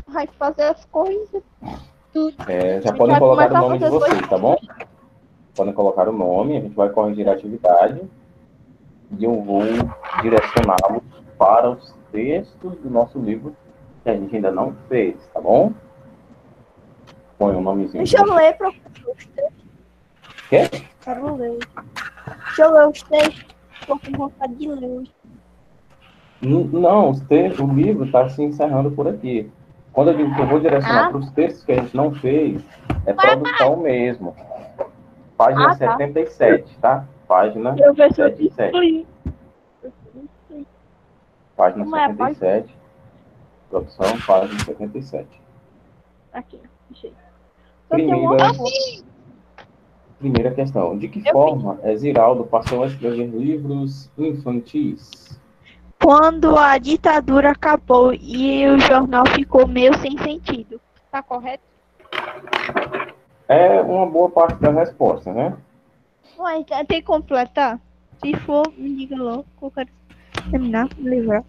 vai fazer as coisas. Tudo. Já A gente podem vai colocar o começar a nome de fazer as vocês, coisas. tá bom? Podem colocar o nome, a gente vai corrigir a atividade e eu vou direcioná-los para os textos do nosso livro que a gente ainda não fez, tá bom? Põe o nomezinho de Deixa eu vocês. ler, professor, os textos. Quer? Quero ler. Deixa eu ler os textos. Tô com vontade de ler. Não, o livro está se encerrando por aqui. Quando eu digo que eu vou direcionar para os textos que a gente não fez, é produção mesmo. Página Tá. 77, tá? Página Professor, 77. Página Como é a página? 77. Produção, página 77. Aqui, achei. Só tem uma Primeira, foto. primeira questão. De que Eu forma Ziraldo passou a escrever livros infantis? Quando a ditadura acabou e o jornal ficou meio sem sentido. Tá correto? É uma boa parte da resposta, né? Ué, tem que completar? Se for, me diga logo que eu quero terminar, me livrar.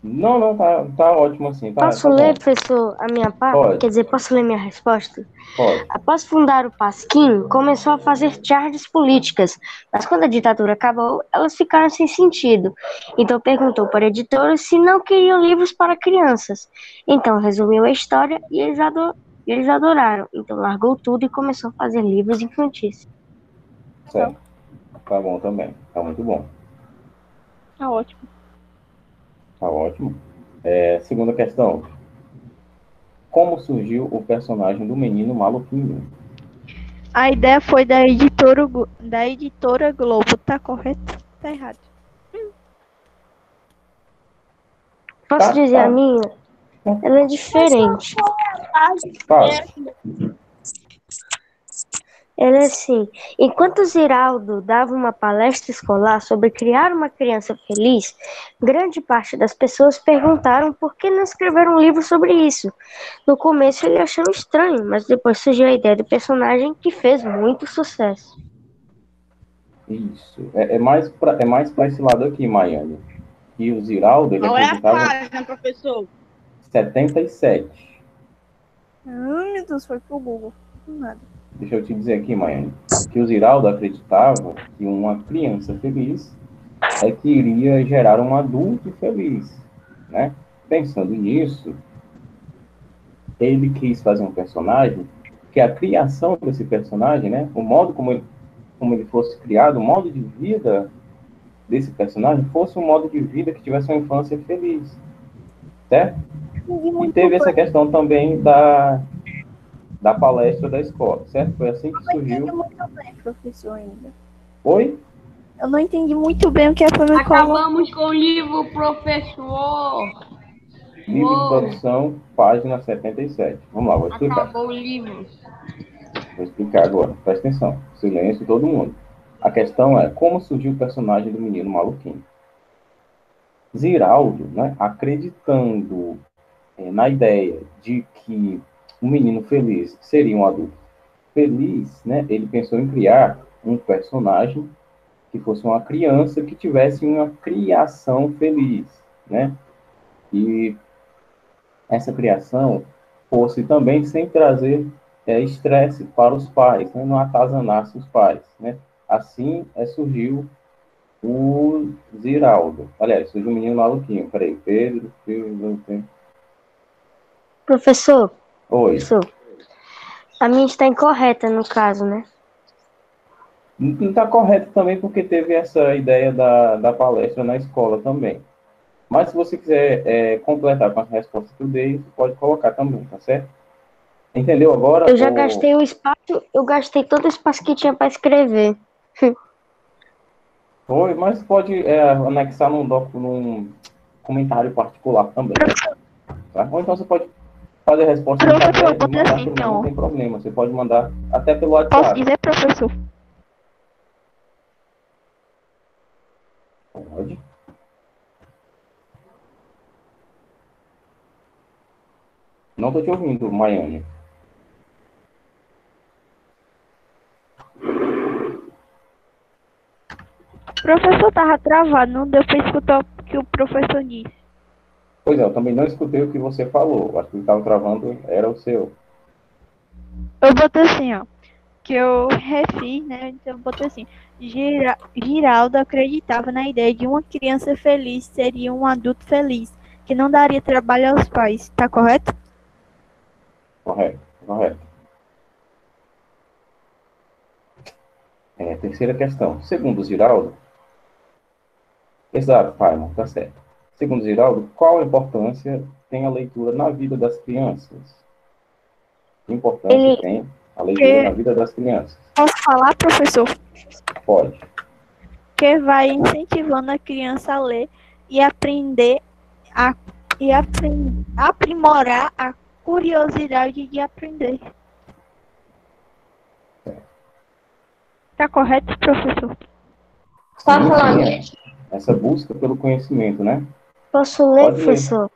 Não, tá ótimo assim, Posso tá ler, bom. professor, a minha parte? Pode, Quer dizer, posso ler minha resposta? pode. Após fundar o Pasquim, começou a fazer charges políticas, mas quando a ditadura acabou, elas ficaram sem sentido. Então perguntou para a editora se não queriam livros para crianças. Então resumiu a história e eles adoraram. Então largou tudo e começou a fazer livros infantis. Certo. Tá bom também. Tá muito bom. Tá ótimo. Tá ótimo. Segunda questão. Como surgiu o personagem do menino maluquinho? A ideia foi da editora Globo, tá correto? Tá errado. Posso dizer a Tá. minha? Ela é diferente. Fala. Ela é assim, enquanto Ziraldo dava uma palestra escolar sobre criar uma criança feliz, grande parte das pessoas perguntaram por que não escrever um livro sobre isso. No começo ele achou estranho, mas depois surgiu a ideia do personagem que fez muito sucesso. Isso. É mais pra esse lado aqui, Maiane. E o Ziraldo, ele Qual é a acreditava página, professor? 77. Meu Deus, foi pro Google. Nada. Deixa eu te dizer aqui, Maiane, que o Ziraldo acreditava que uma criança feliz é que iria gerar um adulto feliz, né? Pensando nisso, ele quis fazer um personagem que a criação desse personagem, né? O modo como ele fosse criado, o modo de vida desse personagem fosse um modo de vida que tivesse uma infância feliz, certo? E teve essa questão também da palestra da escola, certo? Foi assim que surgiu. Eu não entendi muito bem, professor, ainda. Oi? Eu não entendi muito bem o que foi me colocar. Acabamos com o livro, professor. Livro de produção, página 77. Vamos lá, vou explicar. Acabou o livro. Vou explicar agora, presta atenção. Silêncio todo mundo. A questão é, como surgiu o personagem do menino maluquinho? Ziraldo, né, acreditando na ideia de que um menino feliz seria um adulto feliz, né, ele pensou em criar um personagem que fosse uma criança que tivesse uma criação feliz, né? E essa criação fosse também sem trazer estresse para os pais, né? Não atazanasse os pais, né? Assim surgiu o Ziraldo. Aliás, surgiu o menino maluquinho. Peraí, Pedro, Professor, Oi. A minha está incorreta no caso, né? Não está correto também porque teve essa ideia da palestra na escola também. Mas se você quiser completar com a resposta que eu dei, você pode colocar também, tá certo? Entendeu agora? Eu já gastei o espaço, eu gastei todo o espaço que tinha para escrever. Foi, mas pode anexar num comentário particular também. Tá? Ou então você pode fazer a resposta no caderno e mandar assim, para mim, não tem problema. Você pode mandar até pelo WhatsApp. Posso dizer, professor? Pode. Não estou te ouvindo, Maiane. O professor tava travado, não deu para escutar o que o professor disse. Pois é, eu também não escutei o que você falou. Acho que estava travando, era o seu. Eu botei assim, ó. Que eu refiz, né? Então eu botei assim. Giraldo acreditava na ideia de uma criança feliz seria um adulto feliz, que não daria trabalho aos pais. Tá correto? Correto, correto. Terceira questão. Segundo Giraldo, exato, Paimon, tá certo. Segundo Giraldo, qual a importância tem a leitura na vida das crianças? Que importância Ele, tem a leitura na Que vida das crianças? posso falar, professor? Pode. Que vai incentivando a criança a ler e aprender a aprimorar a curiosidade de aprender. Tá correto, professor? Pode Sim, falar, sim, gente. essa busca pelo conhecimento, né? posso ler, Pode ler, professor?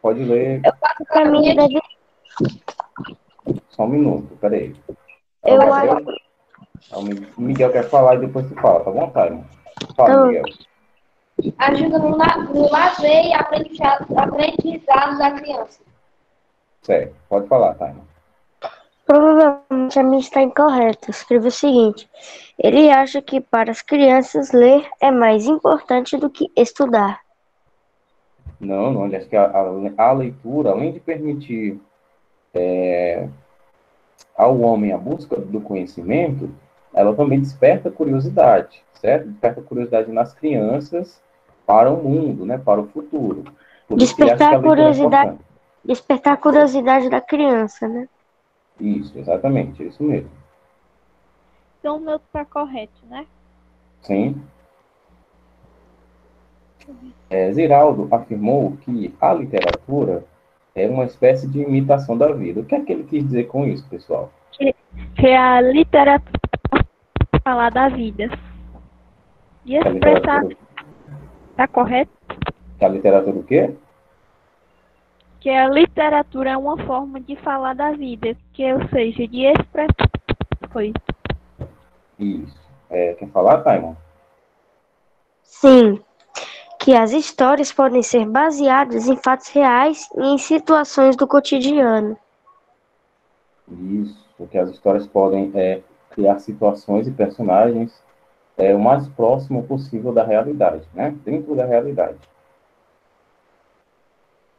pode ler. Passo Para pra mim, minha deve, Só um minuto, peraí. É o eu acho. Gabriel? O Miguel quer falar e depois tu fala, tá bom, Paimon? Fala, Então, Miguel. ajuda no lazer e aprendizado da criança. Certo, pode falar, Paimon. provavelmente a minha está incorreta. Escreva o seguinte: ele acha que para as crianças ler é mais importante do que estudar. Não, não, acho que a leitura, além de permitir ao homem a busca do conhecimento, ela também desperta curiosidade, certo? Desperta curiosidade nas crianças para o mundo, né? Para o futuro. Por isso que ele acha que Despertar a a leitura é curiosidade, importante. despertar a curiosidade da criança, né? Isso, exatamente, é isso mesmo. Então o meu tá correto, né? Sim. Ziraldo afirmou que a literatura é uma espécie de imitação da vida. O que é que ele quis dizer com isso, pessoal? Que a literatura falar da vida. E Que a expressar, literatura, tá correto? que a literatura o quê? Que a literatura é uma forma de falar da vida, que ou seja, de expressar coisas. Isso. Quer falar, Taimon? Sim, que as histórias podem ser baseadas em fatos reais e em situações do cotidiano. Isso, porque as histórias podem criar situações e personagens o mais próximo possível da realidade, né? Dentro da realidade.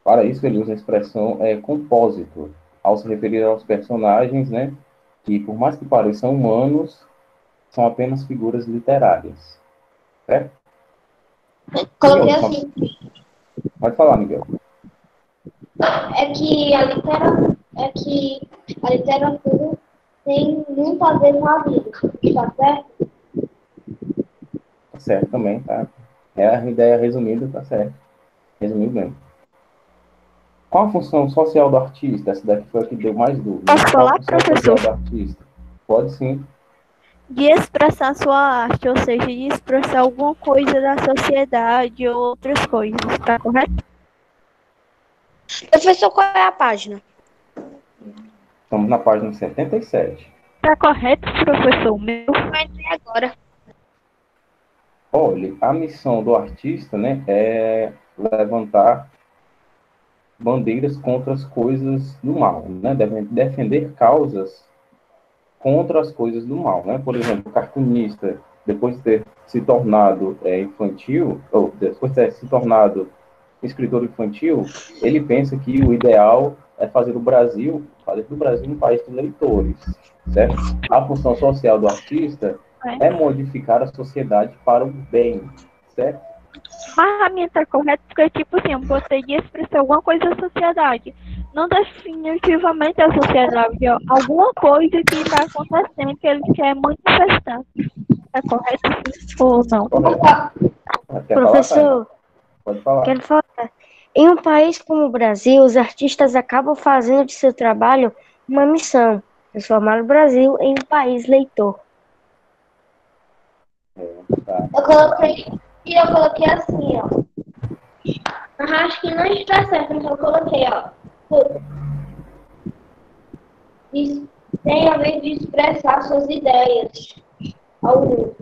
Para isso, ele usa a expressão compósito, ao se referir aos personagens, né? Que, por mais que pareçam humanos, são apenas figuras literárias. Certo? Coloquei Miguel, assim, pode falar, Miguel. é que a literatura tem muito a ver com a vida, tá certo? Tá certo também, tá? É a ideia resumida, tá certo. Resumido mesmo. Qual a função social do artista? Essa daqui foi a que deu mais dúvida. Posso Qual a falar, função social professor? do artista? Pode sim. De expressar sua arte, ou seja, de expressar alguma coisa da sociedade ou outras coisas, tá correto? Professor, qual é a página? Estamos na página 77. Tá correto, professor? Meu. Eu entrei agora. Olha, a missão do artista, né, é levantar bandeiras contra as coisas do mal, né? Defender causas contra as coisas do mal, né? Por exemplo, o cartunista, depois de ter se tornado infantil, ou depois de ter se tornado escritor infantil, ele pensa que o ideal é fazer do Brasil um país de leitores, certo? A função social do artista é modificar a sociedade para o bem, certo? Mas a minha tá correta porque, tipo assim, eu botei de expressar alguma coisa da sociedade. Não definitivamente a sociedade, ó. Alguma coisa que tá acontecendo que ele quer manifestar. Tá correto ou não? Correto. Quer falar, Tainá? Professor, Pode falar. quero falar. Em um país como o Brasil, os artistas acabam fazendo de seu trabalho uma missão: transformar o Brasil em um país leitor. Tá. Eu coloquei assim, ó. Acho que não está certo, então eu coloquei, ó. Isso tem a ver de expressar suas ideias ao mundo.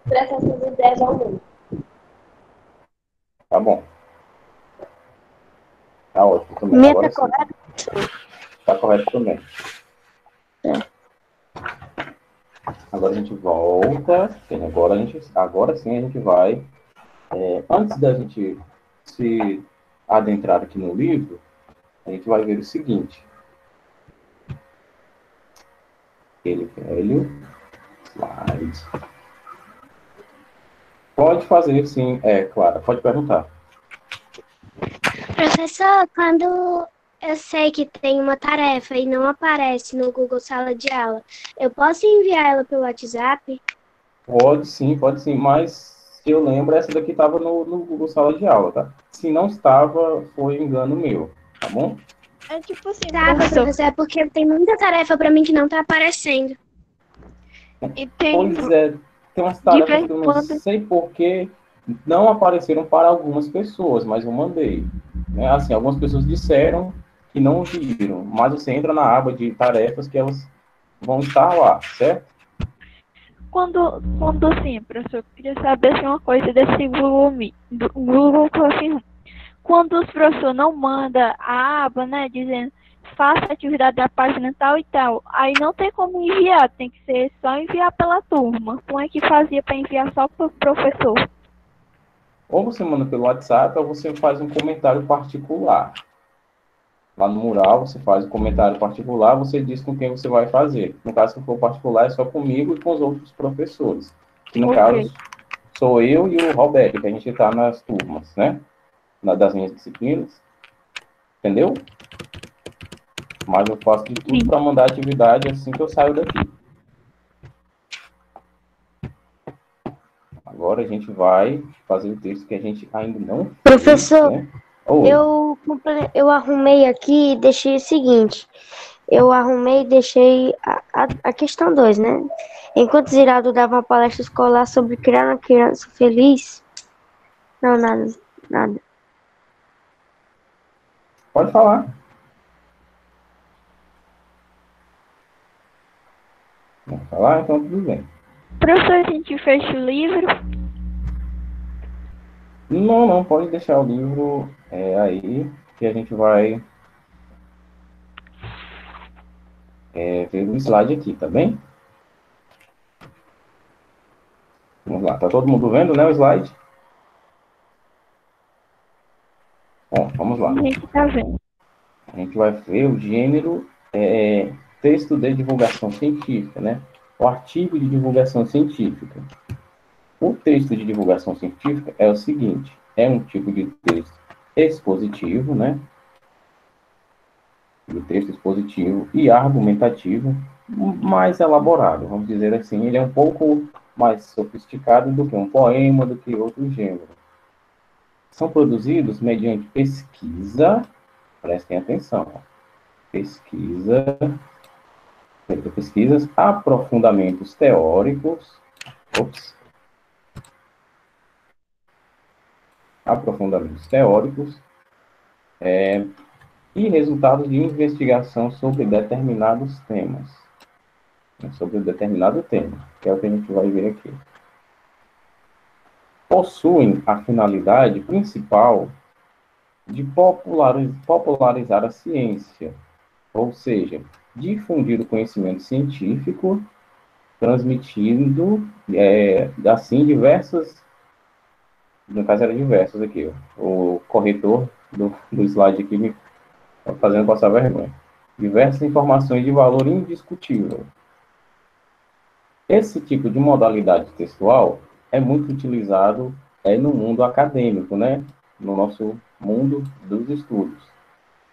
Expressar suas ideias ao mundo. Tá bom. Tá ótimo também. Minha Agora tá sim. correta? Tá correto também. É. Agora a gente volta. Agora sim a gente vai. Antes da gente se adentrar aqui no livro, a gente vai ver o seguinte. Aquele velho slide. Pode fazer, sim. Clara, pode perguntar. Professor, quando eu sei que tem uma tarefa e não aparece no Google Sala de Aula, eu posso enviar ela pelo WhatsApp? Pode sim, mas se eu lembro, essa daqui estava no Google Sala de Aula, tá? Se não estava, foi engano meu, tá bom? É tipo assim, Tá, professor, é porque tem muita tarefa pra mim que não tá aparecendo. e tem Pois é, tem umas de tarefas vez que em eu não quando. sei por que não apareceram para algumas pessoas, mas eu mandei. Né? Assim, algumas pessoas disseram que não viram, mas você entra na aba de tarefas que elas vão estar lá, certo? Quando sim, professor, eu queria saber assim, uma coisa desse Google Meet, do Google Classroom. Quando os professores não mandam a aba, né, dizendo faça a atividade da página tal e tal, aí não tem como enviar, tem que ser só enviar pela turma. Como é que fazia para enviar só para o professor? Ou você manda pelo WhatsApp, ou você faz um comentário particular. Lá no mural, você faz um comentário particular, você diz com quem você vai fazer. No caso, se for particular, é só comigo e com os outros professores. Que no Ok. caso, sou eu e o Roberto, que a gente está nas turmas, né? Das minhas disciplinas. Entendeu? Mas eu faço de tudo Sim. para mandar atividade assim que eu saio daqui. Agora a gente vai fazer o texto que a gente ainda não fez, Professor, né? Oi. eu arrumei aqui e deixei o seguinte. Eu arrumei e deixei a questão 2, né? Enquanto Ziraldo dava uma palestra escolar sobre criar uma criança feliz. Não, nada. Pode falar. Não falar? Então tudo bem. Professor, a gente fecha o livro. Não, pode deixar o livro aí, que a gente vai ver o slide aqui, tá bem? Vamos lá, tá todo mundo vendo, né, o slide? Bom, vamos lá. A gente tá vendo. A gente vai ver o gênero texto de divulgação científica, né? O artigo de divulgação científica. O texto de divulgação científica é o seguinte, é um tipo de texto expositivo, né? De texto expositivo e argumentativo, mais elaborado, vamos dizer assim. Ele é um pouco mais sofisticado do que um poema, do que outro gênero. São produzidos mediante pesquisa, prestem atenção, pesquisas, aprofundamentos teóricos, e resultados de investigação sobre determinados temas. Sobre um determinado tema, que é o que a gente vai ver aqui. Possuem a finalidade principal de popularizar a ciência, ou seja, difundir o conhecimento científico, transmitindo, assim, no caso era diversos aqui, o corretor do slide aqui me fazendo passar vergonha. Diversas informações de valor indiscutível. Esse tipo de modalidade textual é muito utilizado no mundo acadêmico, né? No nosso mundo dos estudos.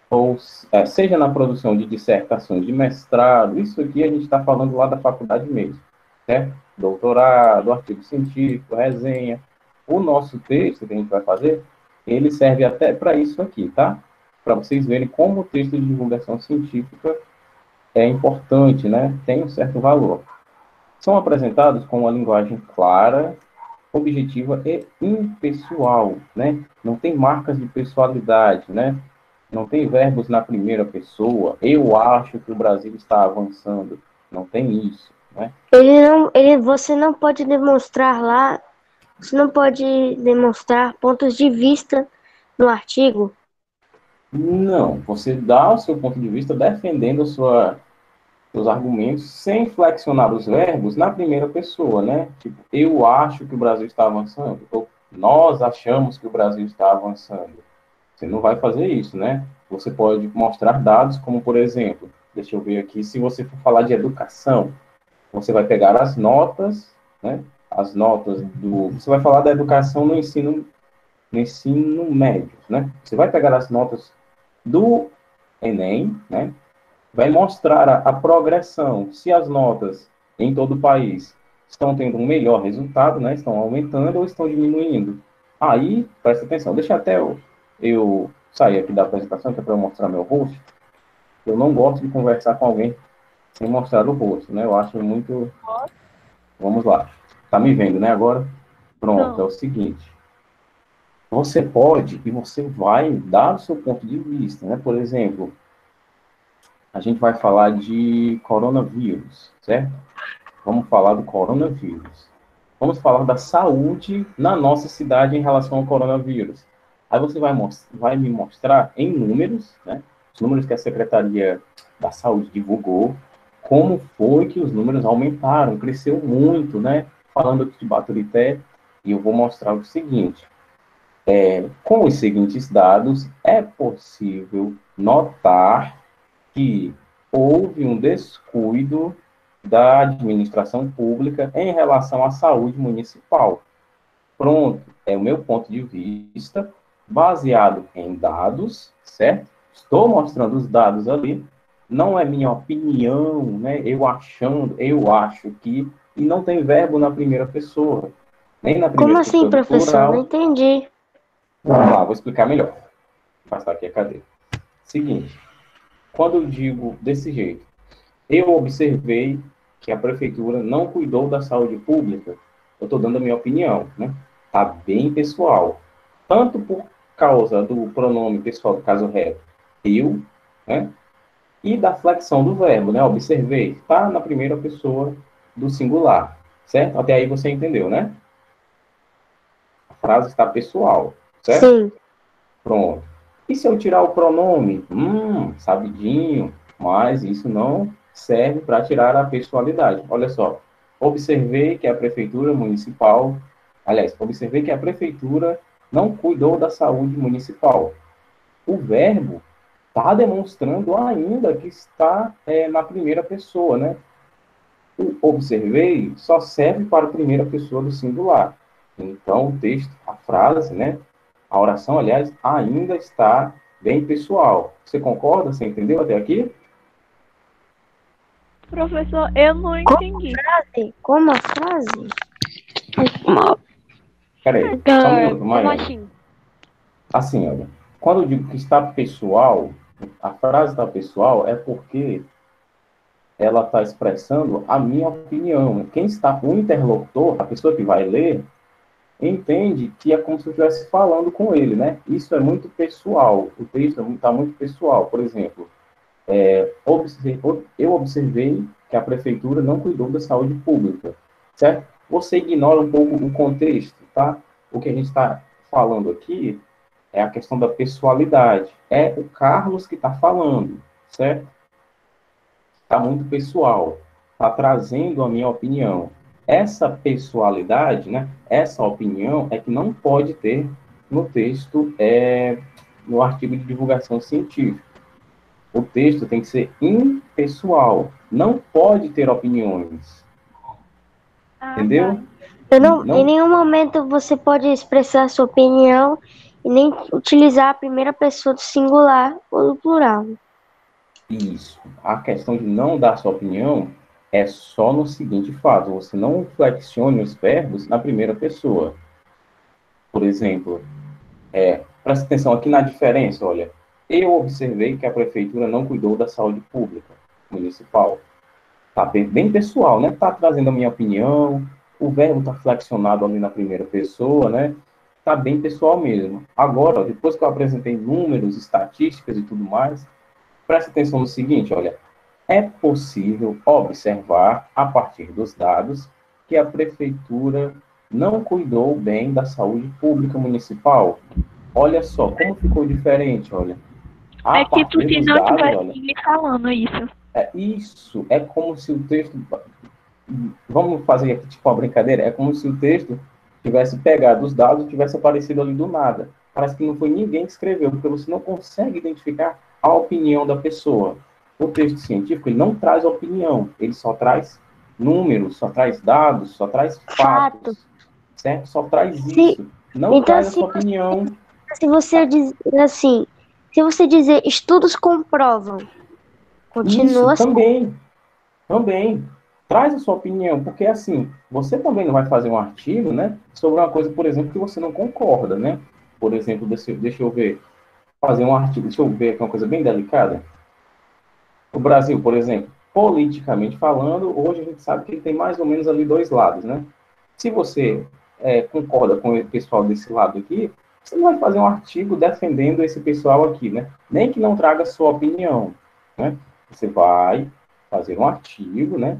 Ou seja na produção de dissertações de mestrado, isso aqui a gente está falando lá da faculdade mesmo, certo? Doutorado, artigo científico, resenha. O nosso texto que a gente vai fazer, ele serve até para isso aqui, tá? Para vocês verem como o texto de divulgação científica é importante, né? Tem um certo valor. São apresentados com uma linguagem clara, objetiva e impessoal, né? Não tem marcas de pessoalidade, né? Não tem verbos na primeira pessoa. Eu acho que o Brasil está avançando. Não tem isso, né? Você não pode demonstrar pontos de vista no artigo. Não, você dá o seu ponto de vista defendendo seus argumentos sem flexionar os verbos na primeira pessoa, né? Tipo, eu acho que o Brasil está avançando, ou nós achamos que o Brasil está avançando. Você não vai fazer isso, né? Você pode mostrar dados como, por exemplo, deixa eu ver aqui, se você for falar de educação, você vai pegar as notas, né? As notas do... Você vai falar da educação no ensino médio, né? Você vai pegar as notas do Enem, né? Vai mostrar a progressão, se as notas em todo o país estão tendo um melhor resultado, né? Estão aumentando ou estão diminuindo. Aí, presta atenção, deixa até eu sair aqui da apresentação, que é para eu mostrar meu rosto. Eu não gosto de conversar com alguém sem mostrar o rosto, né? Eu acho muito... Vamos lá. Tá me vendo, né, agora? Pronto, é o seguinte. Você pode e você vai dar o seu ponto de vista, né? Por exemplo, a gente vai falar de coronavírus, certo? Vamos falar do coronavírus. Vamos falar da saúde na nossa cidade em relação ao coronavírus. Aí você vai me mostrar em números, né? Os números que a Secretaria da Saúde divulgou, como foi que os números aumentaram, cresceu muito, né? Falando aqui de Baturité, e eu vou mostrar o seguinte. Com os seguintes dados, é possível notar que houve um descuido da administração pública em relação à saúde municipal. Pronto, é o meu ponto de vista, baseado em dados, certo? Estou mostrando os dados ali, não é minha opinião, né? Eu acho que, e não tem verbo na primeira pessoa, nem na primeira Como pessoa assim, do professor? plural. Não entendi. Vamos lá, vou explicar melhor. Vou passar aqui a cadeira. Seguinte, quando eu digo desse jeito, eu observei que a prefeitura não cuidou da saúde pública, eu estou dando a minha opinião, né? Está bem pessoal. Tanto por causa do pronome pessoal, do caso reto, eu, né? E da flexão do verbo, né? Observei, está na primeira pessoa do singular, certo? Até aí você entendeu, né? A frase está pessoal, certo? Sim. Pronto. E se eu tirar o pronome? Sabidinho, mas isso não serve para tirar a pessoalidade. Olha só, observei que a prefeitura municipal, observei que a prefeitura não cuidou da saúde municipal. O verbo está demonstrando ainda que está na primeira pessoa, né? O observei só serve para a primeira pessoa do singular. Então, o texto, a frase, né? A oração, aliás, ainda está bem pessoal. Você concorda? Você entendeu até aqui? Professor, eu não entendi. Como a frase? Peraí, só um minuto, Maia. Assim, olha, quando eu digo que está pessoal, a frase está pessoal é porque ela está expressando a minha opinião. Quem está, o interlocutor, a pessoa que vai ler, entende que é como se eu estivesse falando com ele, né? Isso é muito pessoal. O texto está muito pessoal. Por exemplo, eu observei que a prefeitura não cuidou da saúde pública, certo? Você ignora um pouco o contexto, tá? O que a gente está falando aqui é a questão da pessoalidade. É o Carlos que está falando, certo? Está muito pessoal. Está trazendo a minha opinião. Essa pessoalidade, né? Essa opinião é que não pode ter no texto, no artigo de divulgação científica. O texto tem que ser impessoal. Não pode ter opiniões. Entendeu? Em nenhum momento você pode expressar sua opinião e nem utilizar a primeira pessoa do singular ou do plural. Isso. A questão de não dar sua opinião é só no seguinte fato: você não flexione os verbos na primeira pessoa. Por exemplo, presta atenção aqui na diferença, olha. Eu observei que a prefeitura não cuidou da saúde pública municipal. Tá bem pessoal, né? Tá trazendo a minha opinião, o verbo tá flexionado ali na primeira pessoa, né? Tá bem pessoal mesmo. Agora, depois que eu apresentei números, estatísticas e tudo mais, presta atenção no seguinte, olha. É possível observar, a partir dos dados, que a prefeitura não cuidou bem da saúde pública municipal. Olha só, como ficou diferente, olha. A É tipo partir se dos não dados, tivesse olha, ninguém falando isso. isso é como se o texto, vamos fazer aqui tipo uma brincadeira, é como se o texto tivesse pegado os dados e tivesse aparecido ali do nada. Parece que não foi ninguém que escreveu, porque você não consegue identificar a opinião da pessoa. O texto científico, ele não traz opinião, ele só traz números, só traz dados, só traz Fato. fatos, certo? Só traz Se, isso. Não então, traz a sua opinião. se você dizer assim, se você dizer estudos comprovam, Isso continua assim. também. Traz a sua opinião, porque assim, você também não vai fazer um artigo, né, sobre uma coisa, por exemplo, que você não concorda, né? Por exemplo, deixa eu ver, fazer um artigo, deixa eu ver aqui uma coisa bem delicada. O Brasil, por exemplo, politicamente falando, hoje a gente sabe que ele tem mais ou menos ali dois lados, né? Se você concorda com o pessoal desse lado aqui, você não vai fazer um artigo defendendo esse pessoal aqui, né? Nem que não traga sua opinião, né? Você vai fazer um artigo, né?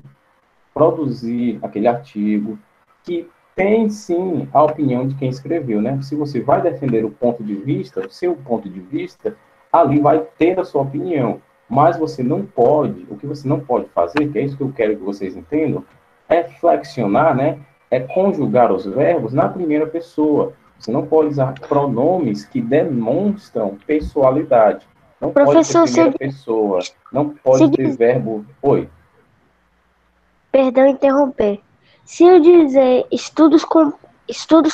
Produzir aquele artigo que tem sim a opinião de quem escreveu, né? Se você vai defender o ponto de vista, o seu ponto de vista, ali vai ter a sua opinião. Mas você não pode, o que você não pode fazer, que é isso que eu quero que vocês entendam, é flexionar, né? É conjugar os verbos na primeira pessoa. Você não pode usar pronomes que demonstram pessoalidade. Não pode ter Professor, primeira pessoa. Não pode ter verbo. Oi. perdão interromper. Se eu dizer estudos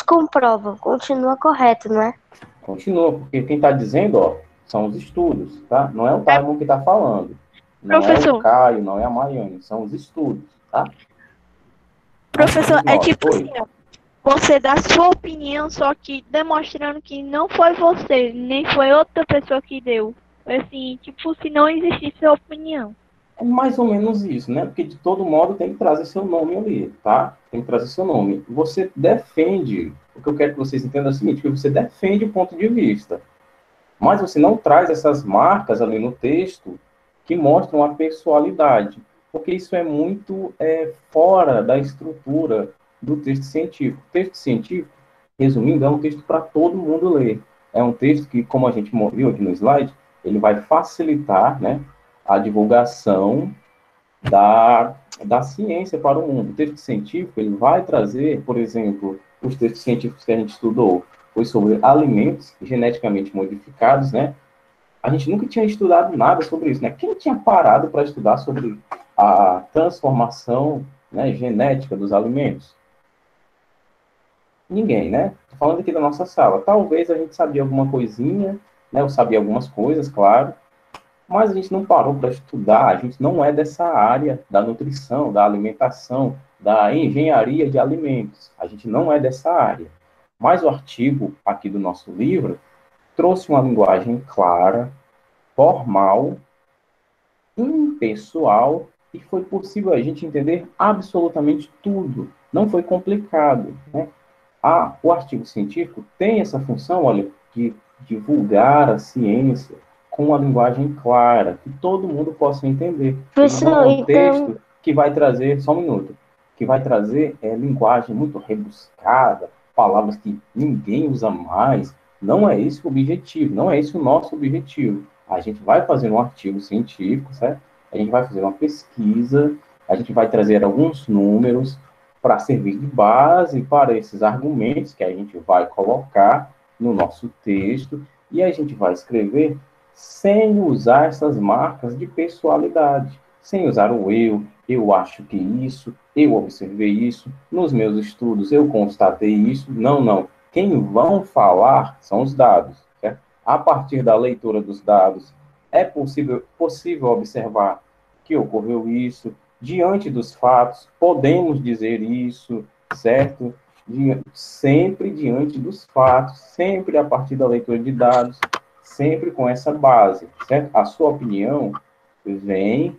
comprovam, continua correto, não é? Continua, porque quem está dizendo, ó, são os estudos, tá? Não é o Taimon que está falando. Não é o Professor, Caio, não é a Maiane, são os estudos, tá? professor, é Nós. tipo Oi. assim, ó, você dá sua opinião, só que demonstrando que não foi você, nem foi outra pessoa que deu. Assim, tipo, se não existisse sua opinião. É mais ou menos isso, né? Porque de todo modo tem que trazer seu nome ali, tá? Tem que trazer seu nome. Você defende, o que eu quero que vocês entendam é o seguinte, que você defende o ponto de vista, mas você não traz essas marcas ali no texto que mostram a pessoalidade, porque isso é muito fora da estrutura do texto científico. O texto científico, resumindo, é um texto para todo mundo ler. É um texto que, como a gente viu aqui no slide, ele vai facilitar, né, a divulgação da ciência para o mundo. O texto científico, ele vai trazer, por exemplo, os textos científicos que a gente estudou, foi sobre alimentos geneticamente modificados, né? A gente nunca tinha estudado nada sobre isso, né? Quem tinha parado para estudar sobre a transformação, né, genética dos alimentos? Ninguém, né? Tô falando aqui da nossa sala. Talvez a gente sabia alguma coisinha, né? Eu sabia algumas coisas, claro, mas a gente não parou para estudar, a gente não é dessa área da nutrição, da alimentação, da engenharia de alimentos. A gente não é dessa área. Mas o artigo aqui do nosso livro trouxe uma linguagem clara, formal, impessoal, e foi possível a gente entender absolutamente tudo. Não foi complicado, né? O artigo científico tem essa função, olha, de divulgar a ciência com uma linguagem clara, que todo mundo possa entender. Ele não é um texto que vai trazer, só um minuto, que vai trazer linguagem muito rebuscada, palavras que ninguém usa mais. Não é esse o objetivo, não é esse o nosso objetivo. A gente vai fazer um artigo científico, certo? A gente vai fazer uma pesquisa, a gente vai trazer alguns números para servir de base para esses argumentos que a gente vai colocar no nosso texto, e a gente vai escrever sem usar essas marcas de pessoalidade, sem usar o eu acho que isso, eu observei isso, nos meus estudos eu constatei isso. Não, não. Quem vão falar são os dados, certo? A partir da leitura dos dados, é possível observar que ocorreu isso, diante dos fatos, podemos dizer isso, certo? Sempre diante dos fatos, sempre a partir da leitura de dados, sempre com essa base, certo? A sua opinião vem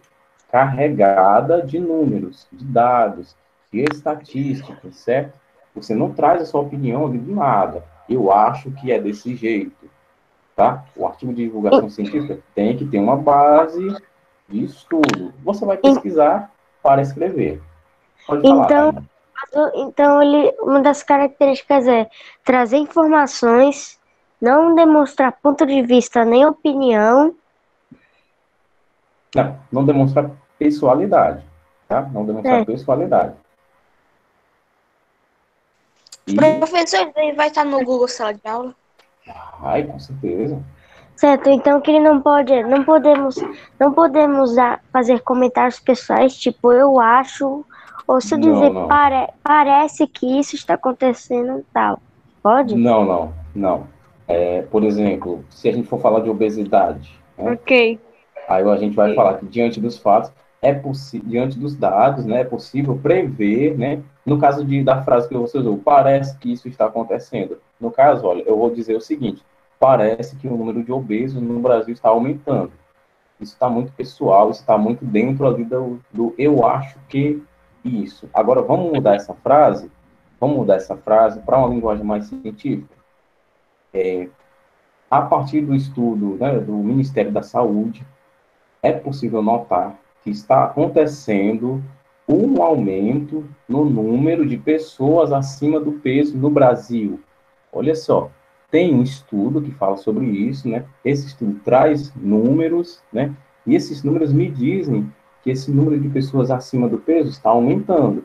carregada de números, de dados, de estatísticas, certo? Você não traz a sua opinião de nada. Eu acho que é desse jeito, tá? O artigo de divulgação científica tem que ter uma base de estudo. Você vai pesquisar para escrever. Pode falar, Tainá. Então uma das características é trazer informações, não demonstrar ponto de vista nem opinião Não demonstra pessoalidade, tá? Não demonstra pessoalidade. E, Professor, ele vai estar no Google Sala de Aula? ai, com certeza. Certo, então que ele não podemos fazer comentários pessoais, tipo, eu acho, ou se eu dizer, Não. parece que isso está acontecendo e tal. Pode? Não. Por exemplo, se a gente for falar de obesidade, né? Ok. Aí a gente vai falar que diante dos fatos, diante dos dados, né, é possível prever, né? No caso da frase que você usou, parece que isso está acontecendo. No caso, olha, eu vou dizer o seguinte, parece que o número de obesos no Brasil está aumentando. Isso está muito pessoal, isso está muito dentro ali do eu acho que isso. Agora, vamos mudar essa frase para uma linguagem mais científica. A partir do estudo, né, do Ministério da Saúde, é possível notar que está acontecendo um aumento no número de pessoas acima do peso no Brasil. Olha só, tem um estudo que fala sobre isso, né? Esse estudo traz números, né? E esses números me dizem que esse número de pessoas acima do peso está aumentando.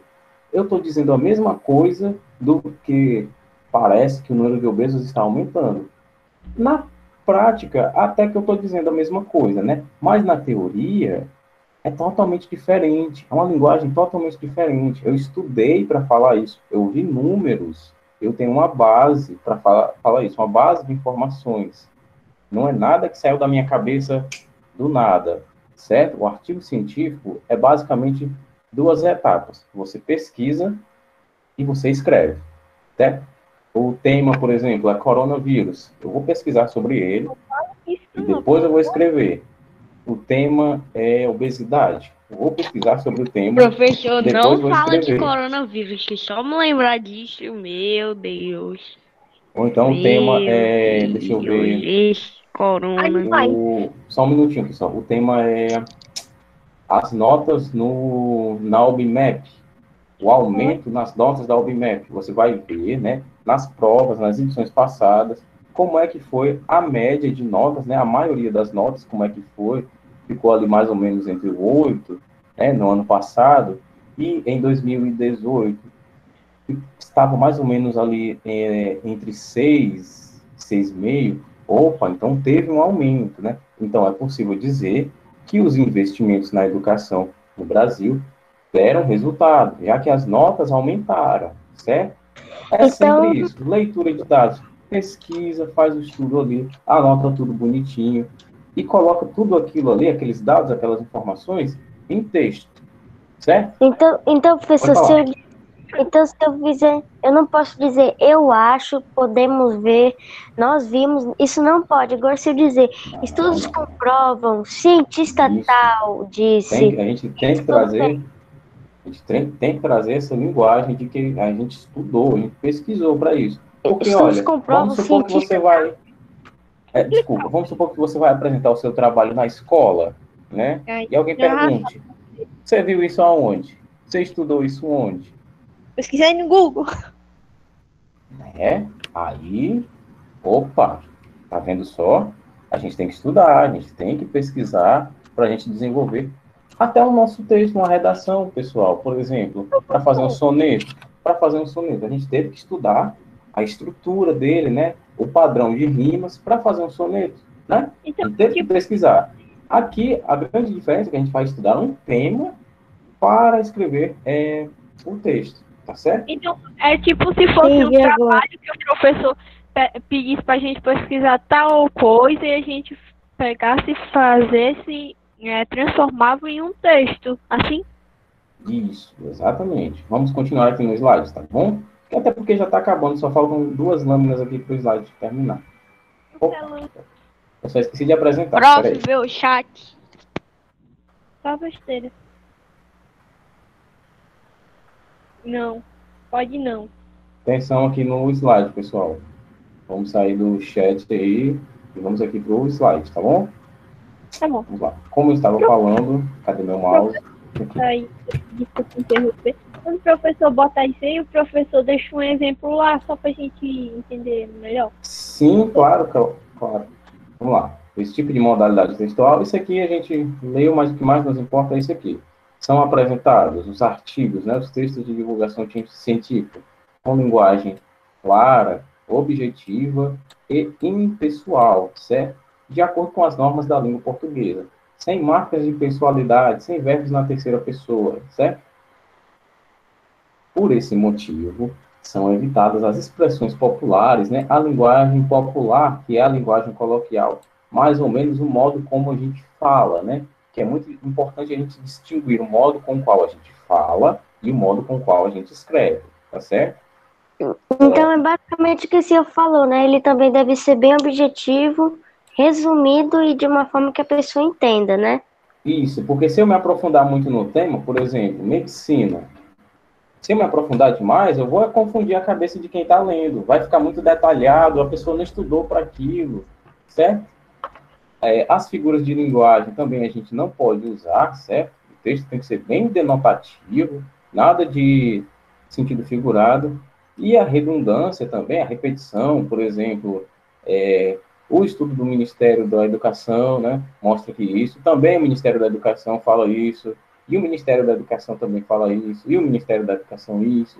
Eu estou dizendo a mesma coisa do que parece que o número de obesos está aumentando. Na prática, até que eu estou dizendo a mesma coisa, né? Mas na teoria, é totalmente diferente. É uma linguagem totalmente diferente. Eu estudei para falar isso. Eu vi números. Eu tenho uma base para falar isso. Uma base de informações. Não é nada que saiu da minha cabeça do nada. Certo? O artigo científico é basicamente duas etapas. Você pesquisa e você escreve. Certo? O tema, por exemplo, é coronavírus. Eu vou pesquisar sobre ele e depois eu vou escrever. O tema é obesidade. Eu vou pesquisar sobre o tema. Professor, depois não vou fala escrever. de coronavírus, que só me lembrar disso, meu Deus. Ou então o tema é, deixa eu ver, Esse corona. só um minutinho aqui só. O tema é as notas na OBMAP. O aumento nas notas da OBMAP. Você vai ver, né, nas provas, nas edições passadas, como é que foi a média de notas, né, a maioria das notas, como é que foi, ficou ali mais ou menos entre 8, né, no ano passado, e em 2018, estava mais ou menos ali entre 6, 6,5, opa, então teve um aumento, né? Então é possível dizer que os investimentos na educação no Brasil deram resultado, já que as notas aumentaram, certo? É sempre isso, leitura de dados, pesquisa, faz o estudo ali, anota tudo bonitinho e coloca tudo aquilo ali, aqueles dados, aquelas informações, em texto, certo? Então professor, se eu fizer, eu não posso dizer eu acho, podemos ver, nós vimos, isso não pode. Agora se eu dizer, estudos comprovam, cientista Isso. tal disse. A gente tem que trazer... A gente tem que trazer essa linguagem de que a gente estudou, a gente pesquisou para isso. Porque, olha, vamos supor que você vai... vamos supor que você vai apresentar o seu trabalho na escola, né? E alguém pergunte, você viu isso aonde? Você estudou isso onde? Pesquisei no Google. Aí, opa, tá vendo só? A gente tem que estudar, a gente tem que pesquisar para a gente desenvolver até o nosso texto, uma redação, pessoal, por exemplo, para fazer um soneto. A gente teve que estudar a estrutura dele, né? O padrão de rimas para fazer um soneto, né? A gente teve que pesquisar. Aqui, a grande diferença é que a gente vai estudar um tema para escrever o texto, tá certo? Então, é tipo se fosse um trabalho que o professor pedisse para a gente pesquisar tal coisa e a gente pegasse e fazesse... transformava em um texto, assim? Isso, exatamente. Vamos continuar aqui no slide, tá bom? Até porque já está acabando, só faltam 2 lâminas aqui para o slide terminar. Opa, eu só esqueci de apresentar. Prof, vê o chat. Só besteira. Não, pode não. Atenção aqui no slide, pessoal. Vamos sair do chat aí e vamos aqui para o slide, tá bom? Tá bom. Vamos lá. Como eu estava falando, cadê meu mouse? Aí, desculpa interromper. Quando o professor bota isso aí, o professor deixa um exemplo lá, só pra gente entender melhor. Sim, claro. Vamos lá. esse tipo de modalidade textual, isso aqui a gente leu, mas o que mais nos importa é isso aqui. São apresentados os artigos, né, os textos de divulgação científica, com linguagem clara, objetiva e impessoal, certo? De acordo com as normas da língua portuguesa, sem marcas de pessoalidade, sem verbos na terceira pessoa, certo? Por esse motivo, são evitadas as expressões populares, né? A linguagem popular, que é a linguagem coloquial, mais ou menos o modo como a gente fala, né? Que é muito importante a gente distinguir o modo com o qual a gente fala e o modo com o qual a gente escreve, tá certo? Então é basicamente o que o senhor falou, né? Ele também deve ser bem objetivo, resumido e de uma forma que a pessoa entenda, né? Isso, porque se eu me aprofundar muito no tema, por exemplo, medicina, se eu me aprofundar demais, eu vou confundir a cabeça de quem está lendo. Vai ficar muito detalhado, a pessoa não estudou para aquilo, certo? As figuras de linguagem também a gente não pode usar, certo? O texto tem que ser bem denotativo, nada de sentido figurado. E a redundância também, a repetição, por exemplo, o estudo do Ministério da Educação, né, mostra que isso. Também o Ministério da Educação fala isso. E o Ministério da Educação também fala isso. E o Ministério da Educação isso.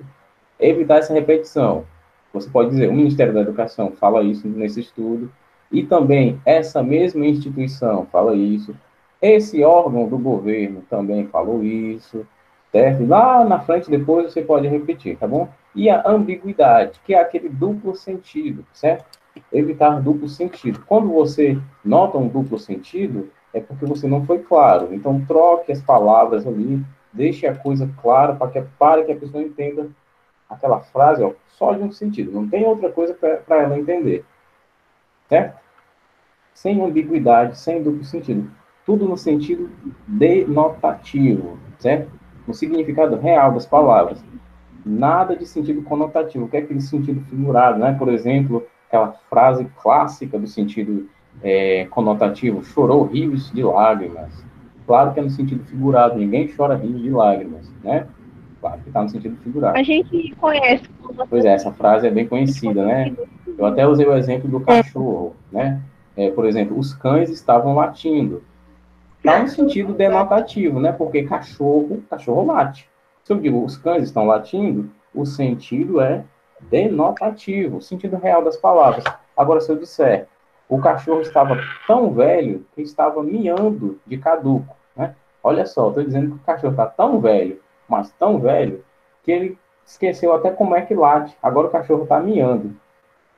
Evitar essa repetição. Você pode dizer, o Ministério da Educação fala isso nesse estudo. E também essa mesma instituição fala isso, esse órgão do governo também falou isso, certo? Lá na frente, depois, você pode repetir, tá bom? E a ambiguidade, que é aquele duplo sentido, certo? Evitar duplo sentido. Quando você nota um duplo sentido, é porque você não foi claro. Então, troque as palavras ali, deixe a coisa clara para que a pessoa entenda aquela frase, ó, só de um sentido. Não tem outra coisa para ela entender. Certo? Sem ambiguidade, sem duplo sentido. Tudo no sentido denotativo, certo? No significado real das palavras. Nada de sentido conotativo, que é aquele sentido figurado, né? Por exemplo, aquela frase clássica do sentido conotativo, chorou rios de lágrimas. Claro que é no sentido figurado, ninguém chora rios de lágrimas, né? Claro que está no sentido figurado. A gente conhece. Pois é, essa frase é bem conhecida, né? Eu até usei o exemplo do cachorro, né? Por exemplo, os cães estavam latindo. Está no sentido denotativo, né? Porque cachorro late. Se eu digo os cães estão latindo, o sentido é denotativo, o sentido real das palavras. Agora, se eu disser, o cachorro estava tão velho que estava miando de caduco, né? Olha só, estou dizendo que o cachorro está tão velho, mas tão velho, que ele esqueceu até como é que late. Agora o cachorro está miando.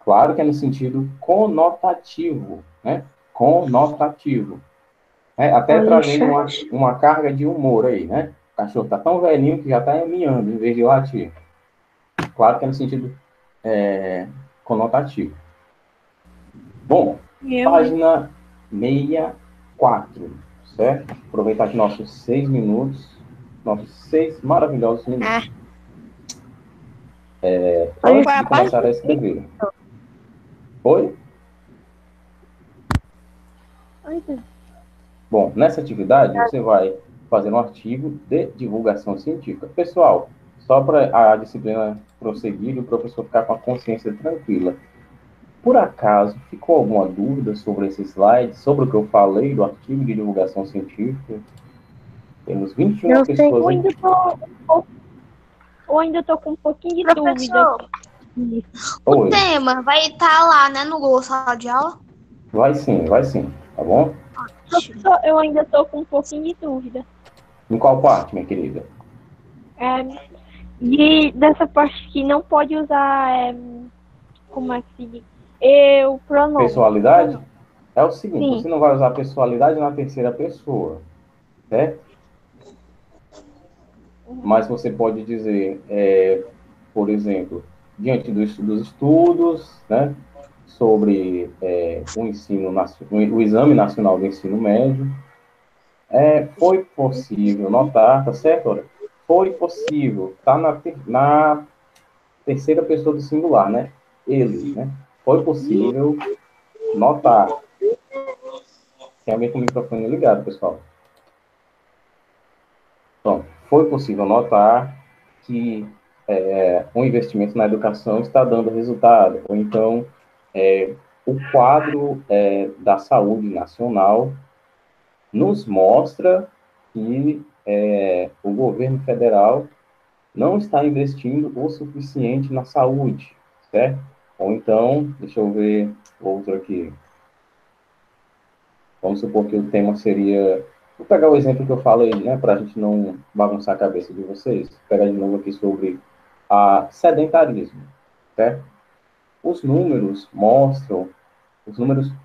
Claro que é no sentido conotativo, né? Conotativo. Até trazendo uma carga de humor aí, né? O cachorro está tão velhinho que já está miando em vez de latir. Claro que é no sentido conotativo. Bom, página 64, certo? Aproveitar aqui nossos 6 minutos, nossos 6 maravilhosos minutos. Antes de começar a escrever. Oi? Bom, nessa atividade você vai fazer um artigo de divulgação científica. Pessoal, só para a disciplina prosseguir e o professor ficar com a consciência tranquila. Por acaso, ficou alguma dúvida sobre esse slide, sobre o que eu falei do artigo de divulgação científica? Temos 21 pessoas... Eu ainda estou com um pouquinho de dúvida. O tema vai estar lá, né, no Google Sala de Aula? Vai sim, tá bom? Eu ainda estou com um pouquinho de dúvida. Em qual parte, minha querida? E dessa parte que não pode usar, como é que se diz? Eu, pronome. Pessoalidade? É o seguinte, Sim. Você não vai usar pessoalidade na terceira pessoa, certo? Mas você pode dizer, por exemplo, diante dos estudos, né, sobre o Exame Nacional do Ensino Médio, foi possível notar, tá certo? Olha, foi possível, tá na terceira pessoa do singular, né? Ele, né? Foi possível notar. Tem alguém com o microfone ligado, pessoal? Então, foi possível notar que o investimento na educação está dando resultado, ou então o quadro da saúde nacional nos mostra que o governo federal não está investindo o suficiente na saúde, certo? Ou então, deixa eu ver outro aqui. Vamos supor que o tema seria... Vou pegar o exemplo que eu falei, né, para a gente não bagunçar a cabeça de vocês. Vou pegar de novo aqui sobre sedentarismo, certo? Os números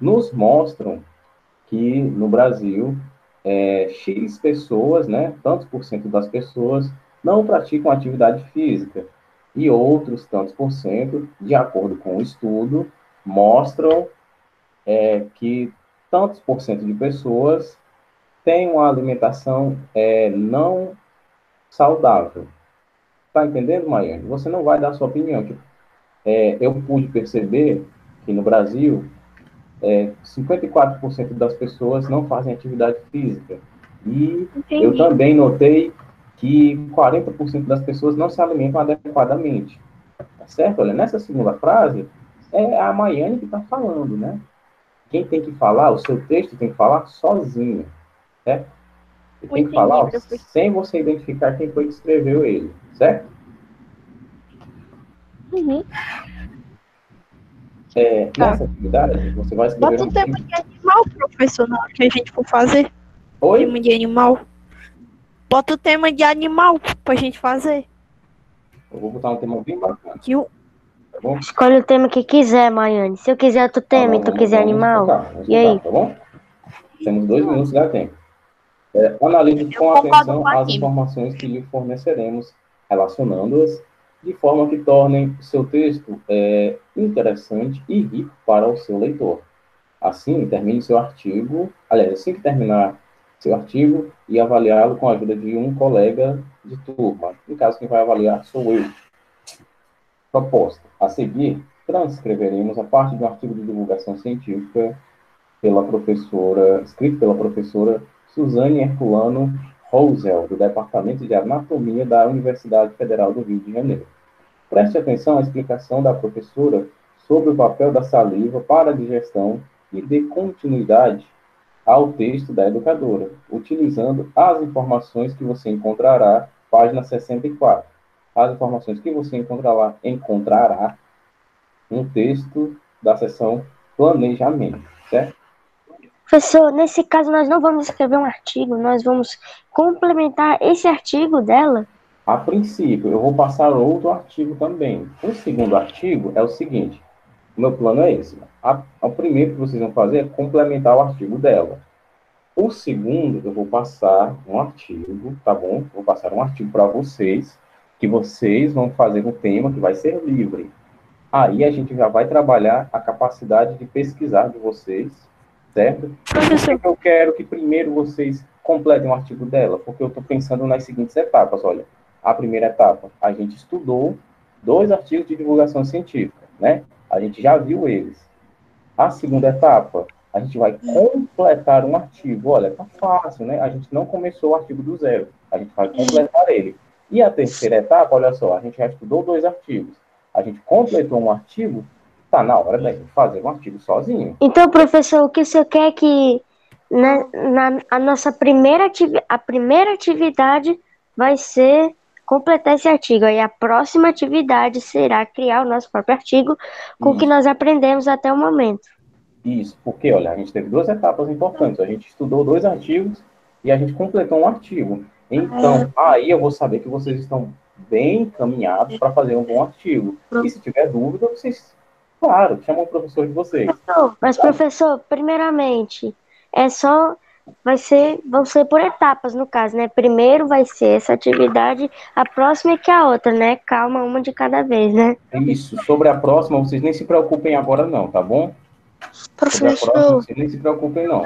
nos mostram que no Brasil, X pessoas, né, tantos por cento das pessoas não praticam atividade física e outros tantos por cento, de acordo com o estudo, mostram que tantos por cento de pessoas têm uma alimentação não saudável. Tá entendendo, Maiane? Você não vai dar a sua opinião. Eu pude perceber que no Brasil, 54% das pessoas não fazem atividade física. E Entendi. eu também notei que 40% das pessoas não se alimentam adequadamente. Tá certo? Olha, nessa segunda frase, é a Maiane que está falando, né? Quem tem que falar, o seu texto tem que falar sozinho, certo? Você tem que falar sem você identificar quem foi que escreveu ele, certo? Uhum. Nessa atividade, você vai escrever... Bota o tema de animal, professor, na hora que a gente for fazer. Oi? Tema de animal. Bota o tema de animal pra gente fazer. Eu vou botar um tema bem bacana. Tá bom? Escolhe o tema que quiser, Maiane. Se eu quiser outro tema e tu quiser animal, e aí? Tá bom? Temos 2 minutos, dá tempo. Analise com atenção as informações que lhe forneceremos, relacionando-as de forma que tornem o seu texto interessante e rico para o seu leitor. Assim, termine seu artigo, aliás, assim que terminar seu artigo, e avaliá-lo com a ajuda de um colega de turma. No caso, quem vai avaliar sou eu. Proposta. A seguir, transcreveremos a parte de um artigo de divulgação científica escrito pela professora Suzane Herculano Rosel, do Departamento de Anatomia da Universidade Federal do Rio de Janeiro. Preste atenção à explicação da professora sobre o papel da saliva para a digestão e dê continuidade ao texto da educadora, utilizando as informações que você encontrará, página 64. As informações que você encontrará no texto da seção planejamento, certo? Professor, nesse caso nós não vamos escrever um artigo, nós vamos complementar esse artigo dela. A princípio, eu vou passar outro artigo também. O segundo artigo é o seguinte, o meu plano é esse. O primeiro que vocês vão fazer é complementar o artigo dela. O segundo, eu vou passar um artigo, tá bom? Vou passar um artigo para vocês, que vocês vão fazer um tema que vai ser livre. Aí a gente já vai trabalhar a capacidade de pesquisar de vocês, certo? Por que eu quero que primeiro vocês completem o artigo dela? Porque eu estou pensando nas seguintes etapas, olha. A primeira etapa, a gente estudou 2 artigos de divulgação científica, né? A gente já viu eles. A segunda etapa, a gente vai completar um artigo. Olha, tá fácil, né? A gente não começou o artigo do zero. A gente vai completar ele. E a terceira etapa, olha só, a gente já estudou 2 artigos. A gente completou um artigo, tá na hora da gente fazer um artigo sozinho. Então, professor, o que o senhor quer que a nossa primeira atividade vai ser completar esse artigo. Aí a próxima atividade será criar o nosso próprio artigo com o que nós aprendemos até o momento. Isso, porque, olha, a gente teve 2 etapas importantes. A gente estudou 2 artigos e a gente completou um artigo. Então, aí eu vou saber que vocês estão bem encaminhados para fazer um bom artigo. E se tiver dúvida, vocês, claro, chamam o professor de vocês. Mas, professor, primeiramente, vão ser por etapas, no caso, né? Primeiro vai ser essa atividade, a próxima é que a outra, né? Calma, uma de cada vez, né? Isso, sobre a próxima, vocês nem se preocupem agora não, tá bom? Sobre a próxima, vocês nem se preocupem não.